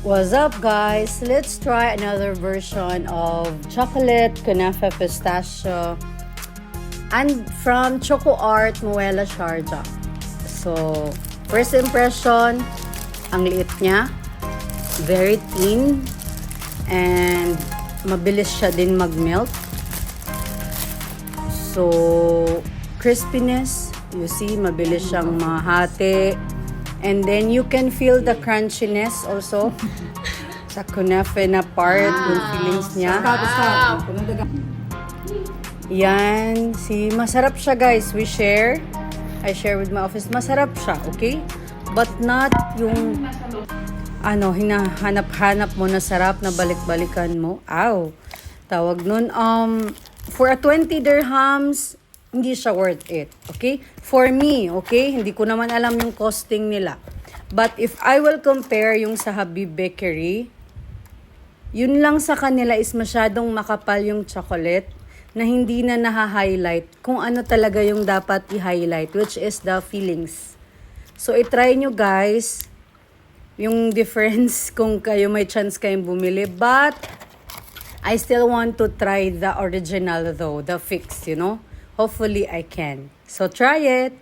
What's up, guys? Let's try another version of chocolate kunafa pistachio and from Choco Art Muela Sharjah. So, first impression, ang liit niya, very thin, and mabilis siya din mag-melt. So, crispiness, you see, mabilis siyang mahati. And then you can feel the crunchiness also sa kunafe na part, yung feelings niya. Yan, see, masarap siya, guys. I share with my office. Masarap siya, okay? But not yung hinahanap-hanap mo na sarap na balik-balikan mo. Ow! Tawag nun, for a 20 dirhams, hindi siya worth it, okay? For me, okay? Hindi ko naman alam yung costing nila. But if I will compare yung sa Habib Bakery, yun lang sa kanila is masyadong makapal yung chocolate na hindi na naha-highlight kung ano talaga yung dapat i-highlight, which is the fillings. So, itry nyo, guys, yung difference kung kayo may chance kayong bumili. But, I still want to try the original though, the fix, you know? Hopefully, I can. So, try it!